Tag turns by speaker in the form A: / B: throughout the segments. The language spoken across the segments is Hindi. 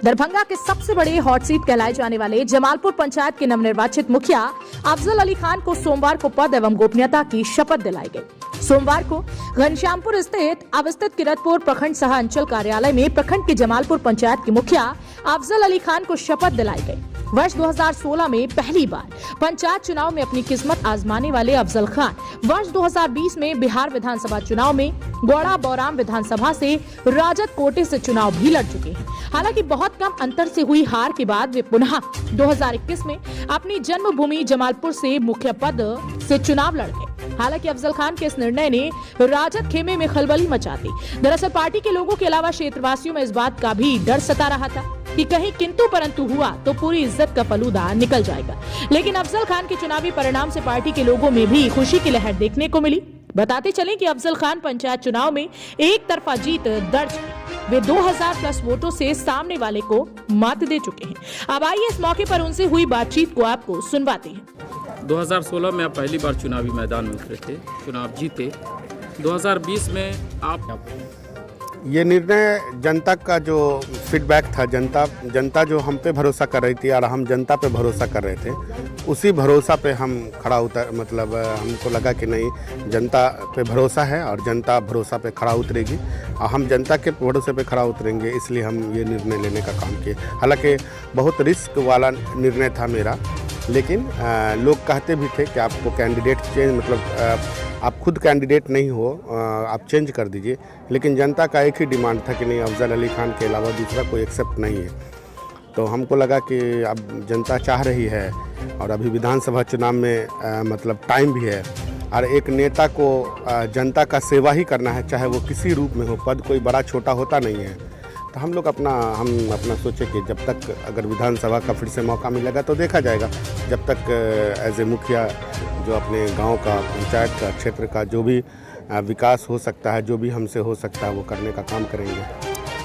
A: दरभंगा के सबसे बड़े हॉट सीट कहलाए जाने वाले जमालपुर पंचायत के नवनिर्वाचित मुखिया अफजल अली खान को सोमवार को पद एवं गोपनीयता की शपथ दिलाई गई। सोमवार को घनश्यामपुर स्थित अवस्थित किरतपुर प्रखंड सह अंचल कार्यालय में प्रखंड के जमालपुर पंचायत के मुखिया अफजल अली खान को शपथ दिलाई गई। वर्ष 2016 में पहली बार पंचायत चुनाव में अपनी किस्मत आजमाने वाले अफजल खान वर्ष 2020 में बिहार विधानसभा चुनाव में गौड़ा बौराम विधानसभा से राजद कोटे से चुनाव भी लड़ चुके हैं। हालांकि बहुत कम अंतर से हुई हार के बाद वे पुनः 2021 में अपनी जन्मभूमि जमालपुर से मुख्य पद से चुनाव लड़ गए। हालांकि अफजल खान के इस निर्णय ने राजद खेमे में खलबली मचा दी। दरअसल पार्टी के लोगों के अलावा क्षेत्रवासियों में इस बात का भी डर सता रहा था कि कहीं किंतु परंतु हुआ तो पूरी इज्जत का फलूदा निकल जाएगा। लेकिन अफजल खान के चुनावी परिणाम से पार्टी के लोगों में भी खुशी की लहर देखने को मिली। बताते चलें कि अफजल खान पंचायत चुनाव में एक तरफा जीत दर्ज की। वे 2000 प्लस वोटों से सामने वाले को मात दे चुके हैं। अब आइए इस मौके पर उनसे हुई बातचीत को आपको सुनवाते हैं।
B: 2016 में आप पहली बार चुनावी मैदान में उतरे थे, चुनाव जीते। 2020 में आप
C: ये निर्णय जनता का जो फीडबैक था, जनता जो हम पे भरोसा कर रही थी और हम जनता पे भरोसा कर रहे थे, उसी भरोसा पे हम खड़ा उतर मतलब हमको लगा कि नहीं, जनता पे भरोसा है और जनता भरोसा पे खड़ा उतरेगी और हम जनता के भरोसे पे खड़ा उतरेंगे, इसलिए हम ये निर्णय लेने का काम किए। हालांकि बहुत रिस्क वाला निर्णय था मेरा, लेकिन लोग कहते भी थे कि आपको कैंडिडेट चेंज मतलब आप खुद कैंडिडेट नहीं हो, आप चेंज कर दीजिए। लेकिन जनता का एक ही डिमांड था कि नहीं, अफजल अली खान के अलावा दूसरा कोई एक्सेप्ट नहीं है। तो हमको लगा कि अब जनता चाह रही है और अभी विधानसभा चुनाव में मतलब टाइम भी है और एक नेता को जनता का सेवा ही करना है, चाहे वो किसी रूप में हो। पद कोई बड़ा छोटा होता नहीं है। तो हम अपना सोचे कि जब तक अगर विधानसभा का फिर से मौका मिलेगा तो देखा जाएगा। जब तक एज ए मुखिया जो अपने गांव का, पंचायत का, क्षेत्र का जो भी विकास हो सकता है, जो भी हमसे हो सकता है, वो करने का काम करेंगे।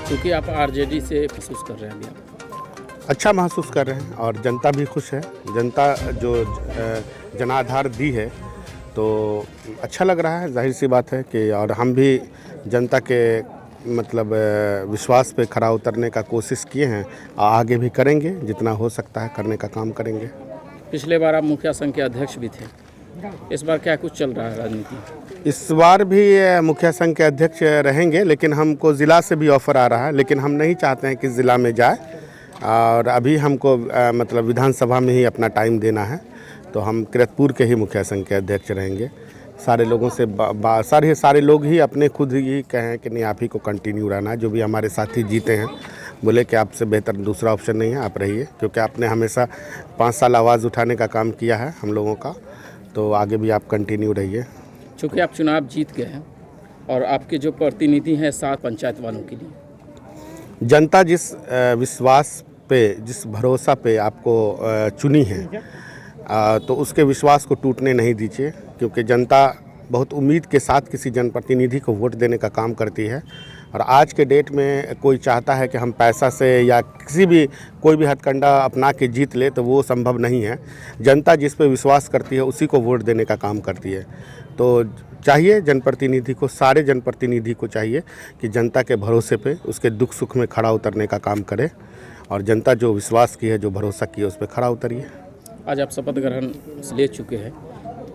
B: क्योंकि आप आरजेडी से महसूस कर रहे हैं अभी आप
C: अच्छा महसूस कर रहे हैं और जनता भी खुश है। जनता जो जनाधार दी है तो अच्छा लग रहा है, जाहिर सी बात है कि और हम भी जनता के मतलब विश्वास पे खरा उतरने का कोशिश किए हैं और आगे भी करेंगे, जितना हो सकता है करने का काम करेंगे।
B: पिछले बार आप मुखिया संघ के अध्यक्ष भी थे, इस बार क्या कुछ चल रहा है राजनीति?
C: इस बार भी मुखिया संघ के अध्यक्ष रहेंगे, लेकिन हमको ज़िला से भी ऑफ़र आ रहा है, लेकिन हम नहीं चाहते हैं कि ज़िला में जाए और अभी हमको मतलब विधानसभा में ही अपना टाइम देना है। तो हम किरतपुर के ही मुखिया संघ के अध्यक्ष रहेंगे। सारे लोगों से सारे लोग ही अपने खुद ही कहें कि नहीं, आप ही को कंटिन्यू रहना है। जो भी हमारे साथी जीते हैं बोले कि आपसे बेहतर दूसरा ऑप्शन नहीं है, आप रहिए, क्योंकि आपने हमेशा 5 साल आवाज़ उठाने का काम किया है हम लोगों का, तो आगे भी आप कंटिन्यू रहिए।
B: चूँकि आप चुनाव जीत गए हैं और आपके जो प्रतिनिधि हैं 7 पंचायत वालों के लिए,
C: जनता जिस विश्वास पे, जिस भरोसा पे आपको चुनी है, तो उसके विश्वास को टूटने नहीं दीजिए, क्योंकि जनता बहुत उम्मीद के साथ किसी जनप्रतिनिधि को वोट देने का काम करती है। और आज के डेट में कोई चाहता है कि हम पैसा से या कोई भी हथकंडा अपना के जीत ले, तो वो संभव नहीं है। जनता जिस पे विश्वास करती है उसी को वोट देने का काम करती है। तो चाहिए जनप्रतिनिधि को, सारे जनप्रतिनिधि को चाहिए कि जनता के भरोसे पे, उसके दुख सुख में खड़ा उतरने का काम करे और जनता जो विश्वास की है, जो भरोसा की है, उस पर खड़ा उतरिए।
B: आज आप शपथ ग्रहण ले चुके हैं,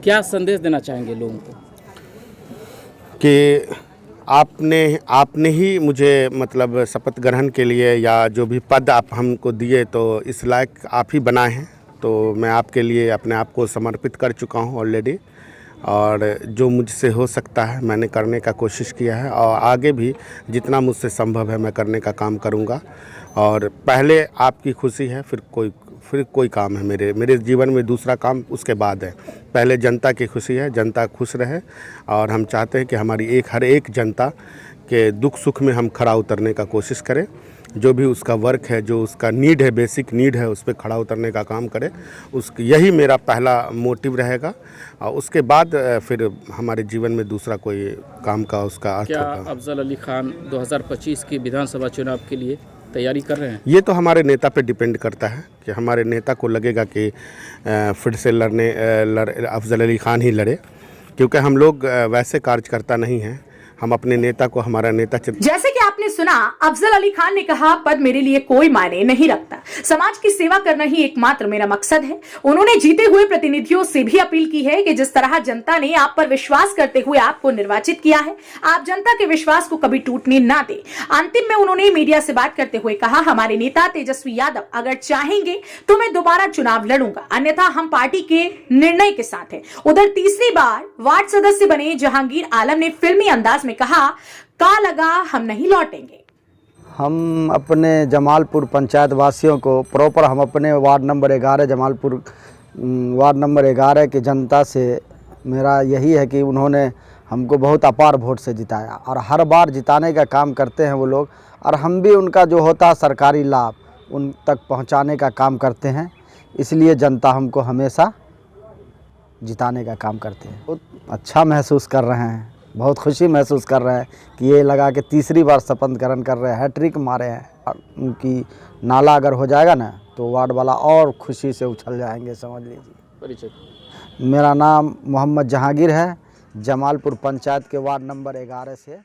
B: क्या संदेश देना चाहेंगे लोगों को?
C: कि आपने ही मुझे मतलब शपथ ग्रहण के लिए या जो भी पद आप हमको दिए, तो इस लायक आप ही बनाए हैं। तो मैं आपके लिए अपने आप को समर्पित कर चुका हूँ ऑलरेडी, और जो मुझसे हो सकता है मैंने करने का कोशिश किया है और आगे भी जितना मुझसे संभव है मैं करने का काम करूँगा। और पहले आपकी खुशी है, फिर कोई काम है मेरे जीवन में, दूसरा काम उसके बाद है। पहले जनता की खुशी है, जनता खुश रहे और हम चाहते हैं कि हमारी हर एक जनता के दुख सुख में हम खड़ा उतरने का कोशिश करें। जो भी उसका वर्क है, जो उसका नीड है, बेसिक नीड है, उस पर खड़ा उतरने का काम करे। यही मेरा पहला मोटिव रहेगा और उसके बाद फिर हमारे जीवन में दूसरा कोई काम का उसका अर्थ होगा।
B: क्या अफजल अली खान 2025 की विधानसभा चुनाव के लिए तैयारी कर रहे हैं?
C: ये तो हमारे नेता पे डिपेंड करता है कि हमारे नेता को लगेगा कि फिर से अफजल अली खान ही लड़े, क्योंकि हम लोग वैसे कार्यकर्ता नहीं हैं। हम अपने नेता को हमारा नेता
A: जैसे कि आपने सुना, अफजल अली खान ने कहा, पद मेरे लिए कोई मायने नहीं रखता, समाज की सेवा करना ही एकमात्र मेरा मकसद है। उन्होंने जीते हुए प्रतिनिधियों से भी अपील की है कि जिस तरह जनता ने आप पर विश्वास करते हुए आपको निर्वाचित किया है, आप जनता के विश्वास को कभी टूटने ना दे। अंतिम में उन्होंने मीडिया से बात करते हुए कहा, हमारे नेता तेजस्वी यादव अगर चाहेंगे तो मैं दोबारा चुनाव लड़ूंगा, अन्यथा हम पार्टी के निर्णय के साथ हैं। उधर तीसरी बार वार्ड सदस्य बने जहांगीर आलम ने फिल्मी अंदाज में कहा, का लगा हम नहीं लौटेंगे।
D: हम अपने जमालपुर पंचायत वासियों को प्रॉपर, हम अपने ward number 11 Jamalpur ward number 11 की जनता से मेरा यही है कि उन्होंने हमको बहुत अपार वोट से जिताया और हर बार जिताने का काम करते हैं वो लोग, और हम भी उनका जो होता है सरकारी लाभ उन तक पहुंचाने का काम करते हैं। इसलिए जनता हमको हमेशा जिताने का काम करते हैं। बहुत अच्छा महसूस कर रहे हैं, बहुत खुशी महसूस कर रहे हैं कि ये लगा कि तीसरी बार शपथ ग्रहण कर रहे हैं, हैट्रिक मारे हैं। और उनकी नाला अगर हो जाएगा ना तो वार्ड वाला और खुशी से उछल जाएंगे, समझ लीजिए।
B: परिचय।
D: मेरा नाम मोहम्मद जहांगीर है, जमालपुर पंचायत के वार्ड नंबर 11 से।